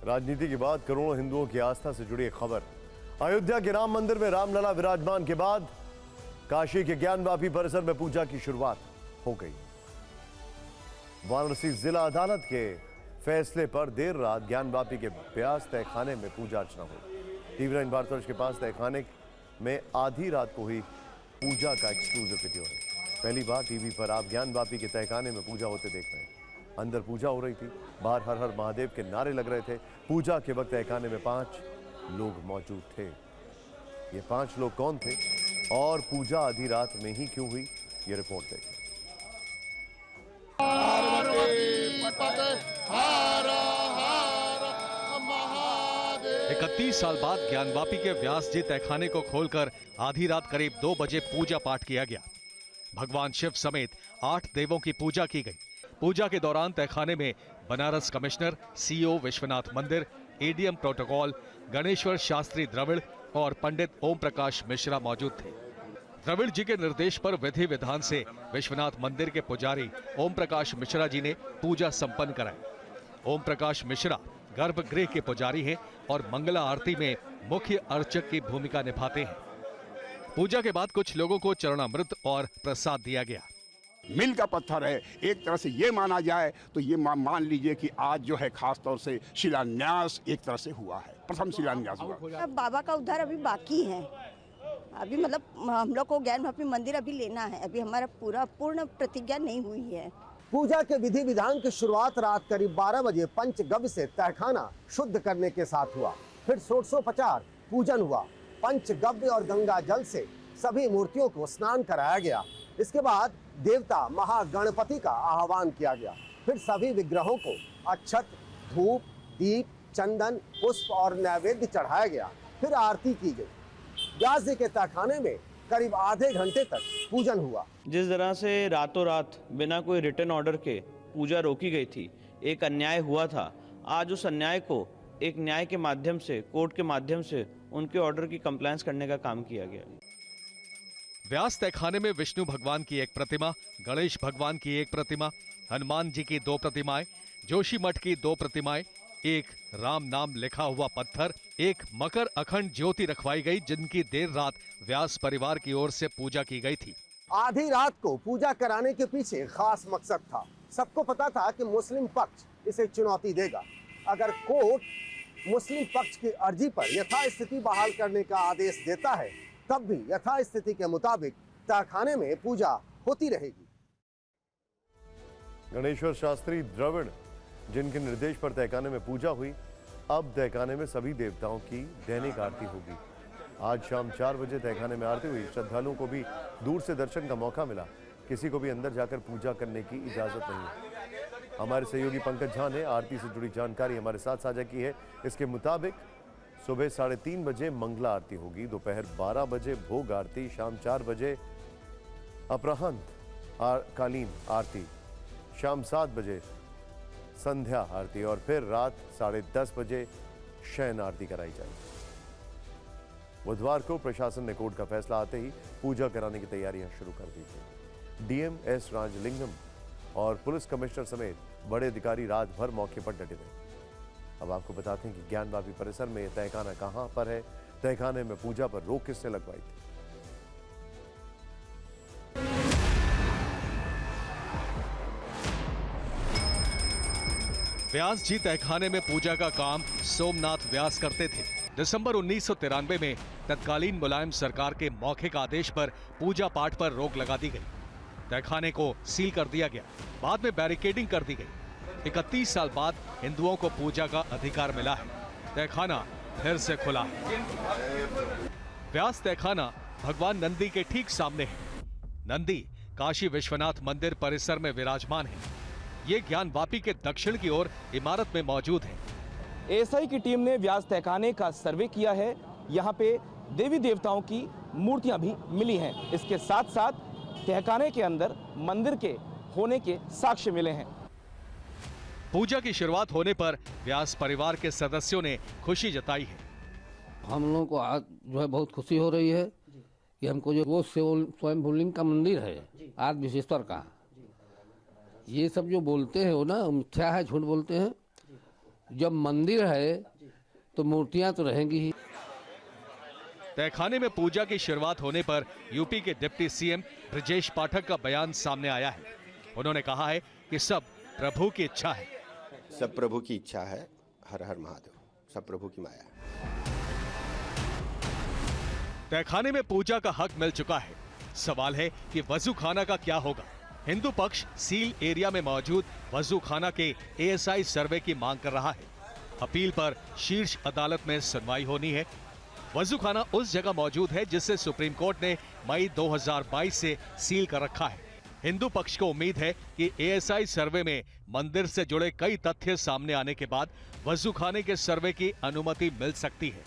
राजनीति के बाद करोड़ों हिंदुओं की आस्था से जुड़ी एक खबर। अयोध्या के राम मंदिर में रामलला विराजमान के बाद काशी के ज्ञानवापी परिसर में पूजा की शुरुआत हो गई। वाराणसी जिला अदालत के फैसले पर देर रात ज्ञानवापी के ब्यास तहखाने में पूजा अर्चना हुई। टीवी 9 भारतवर्ष के पास तहखाने में आधी रात को हुई पूजा का एक्सक्लूसिव वीडियो है। पहली बार टीवी पर आप ज्ञानवापी के तहखाने में पूजा होते देख रहे हैं। अंदर पूजा हो रही थी, बाहर हर हर महादेव के नारे लग रहे थे। पूजा के वक्त तहखाने में 5 लोग मौजूद थे। ये 5 लोग कौन थे और पूजा आधी रात में ही क्यों हुई, ये रिपोर्ट देखें। 31 साल बाद ज्ञानवापी के व्यास जी तहखाने को खोलकर आधी रात करीब 2 बजे पूजा पाठ किया गया। भगवान शिव समेत 8 देवों की पूजा की गई। पूजा के दौरान तहखाने में बनारस कमिश्नर, सीओ विश्वनाथ मंदिर, एडीएम प्रोटोकॉल, गणेश्वर शास्त्री द्रविड़ और पंडित ओम प्रकाश मिश्रा मौजूद थे। द्रविड़ जी के निर्देश पर विधि विधान से विश्वनाथ मंदिर के पुजारी ओम प्रकाश मिश्रा जी ने पूजा संपन्न कराई। ओम प्रकाश मिश्रा गर्भगृह के पुजारी हैं और मंगला आरती में मुख्य अर्चक की भूमिका निभाते हैं। पूजा के बाद कुछ लोगों को चरणामृत और प्रसाद दिया गया। मील का पत्थर है, एक तरह से ये माना जाए तो ये मान लीजिए कि आज जो है खास तौर से शिलान्यास एक तरह से हुआ है, प्रथम शिलान्यास हुआ। बाबा का उद्धार अभी बाकी है। अभी मतलब हम लोग को ज्ञानवापी मंदिर अभी लेना है। अभी हमारा पूर्ण प्रतिज्ञा नहीं हुई है। पूजा के विधि विधान की शुरुआत रात करीब 12 बजे पंचगव्य से तहखाना शुद्ध करने के साथ हुआ। फिर षोडशोपचार पूजन हुआ। पंचगव्य और गंगा जल से सभी मूर्तियों को स्नान कराया गया। इसके बाद देवता महागणपति का आह्वान किया गया। फिर सभी विग्रहों को अक्षत, धूप, दीप, चंदन, पुष्प और नैवेद्य चढ़ाया गया। फिर आरती की गई। व्यास जी के तहखाने में करीब आधे घंटे तक पूजन हुआ। जिस तरह से रातों रात बिना कोई रिटर्न ऑर्डर के पूजा रोकी गई थी, एक अन्याय हुआ था। आज उस अन्याय को एक न्याय के माध्यम से, कोर्ट के माध्यम से उनके ऑर्डर की कंप्लायंस करने का काम किया गया। व्यास तहखाने में विष्णु भगवान की एक प्रतिमा, गणेश भगवान की एक प्रतिमा, हनुमान जी की 2 प्रतिमाएं, जोशी मठ की 2 प्रतिमाएं, एक राम नाम लिखा हुआ पत्थर, एक मकर अखंड ज्योति रखवाई गई, जिनकी देर रात व्यास परिवार की ओर से पूजा की गई थी। आधी रात को पूजा कराने के पीछे खास मकसद था। सबको पता था कि मुस्लिम पक्ष इसे चुनौती देगा। अगर कोर्ट मुस्लिम पक्ष की अर्जी पर यथास्थिति बहाल करने का आदेश देता है, तब भी यथास्थिति के मुताबिक तहखाने में पूजा होती रहेगी। गणेश्वर शास्त्री द्रविड़ जिनके निर्देश पर तहखाने में पूजा हुई, अब तहखाने में सभी देवताओं की दैनिक आरती होगी। आज शाम 4 बजे तहखाने में आरती हुई। श्रद्धालुओं को भी दूर से दर्शन का मौका मिला। किसी को भी अंदर जाकर पूजा करने की इजाजत नहीं है। हमारे सहयोगी पंकज झा ने आरती से जुड़ी जानकारी हमारे साथ साझा की है। इसके मुताबिक सुबह 3:30 बजे मंगला आरती होगी, दोपहर 12 बजे भोग आरती, शाम 4 बजे अपराह्न कालीन आरती, शाम 7 बजे संध्या आरती और फिर रात 10:30 बजे शयन आरती कराई जाएगी। बुधवार को प्रशासन ने कोर्ट का फैसला आते ही पूजा कराने की तैयारियां शुरू कर दी थी। डीएम एस राजलिंगम और पुलिस कमिश्नर समेत बड़े अधिकारी रात भर मौके पर डटे रहे। अब आपको बताते हैं कि ज्ञानवापी परिसर में तहखाना कहां पर है, तहखाने में पूजा पर रोक किसने लगवाई थी। व्यास जी तहखाने में पूजा का काम सोमनाथ व्यास करते थे। दिसंबर 1993 में तत्कालीन मुलायम सरकार के मौखिक आदेश पर पूजा पाठ पर रोक लगा दी गई। तहखाने को सील कर दिया गया। बाद में बैरिकेडिंग कर दी गई। 31 साल बाद हिंदुओं को पूजा का अधिकार मिला है। तहखाना फिर से खुला है। व्यास तहखाना भगवान नंदी के ठीक सामने है। नंदी काशी विश्वनाथ मंदिर परिसर में विराजमान है। ये ज्ञानवापी के दक्षिण की ओर इमारत में मौजूद है। एएसआई की टीम ने व्यास तहखाने का सर्वे किया है। यहाँ पे देवी देवताओं की मूर्तियां भी मिली हैं। इसके साथ साथ तहखाने के अंदर मंदिर के होने के साक्ष्य मिले हैं। पूजा की शुरुआत होने पर व्यास परिवार के सदस्यों ने खुशी जताई है। हम लोगों को आज जो है बहुत खुशी हो रही है कि हमको जो वो स्वयं भूलिंग का मंदिर है आदि विशेश्वर का, ये सब जो बोलते हैं वो ना मिथ्या है, झूठ बोलते हैं। जब मंदिर है तो मूर्तियां तो रहेंगी ही। तहखाने में पूजा की शुरुआत होने पर यूपी के डिप्टी सीएम ब्रजेश पाठक का बयान सामने आया है। उन्होंने कहा है कि सब प्रभु की इच्छा है। सब प्रभु की इच्छा है। हर हर महादेव। सब प्रभु की माया है। तहखाने में पूजा का हक मिल चुका है। सवाल है कि वजू खाना का क्या होगा। हिंदू पक्ष सील एरिया में मौजूद वजू खाना के एएसआई सर्वे की मांग कर रहा है। अपील पर शीर्ष अदालत में सुनवाई होनी है। वजू खाना उस जगह मौजूद है जिसे सुप्रीम कोर्ट ने मई 2022 से सील कर रखा है। हिंदू पक्ष को उम्मीद है कि एएसआई सर्वे में मंदिर से जुड़े कई तथ्य सामने आने के बाद वजू खाने के सर्वे की अनुमति मिल सकती है।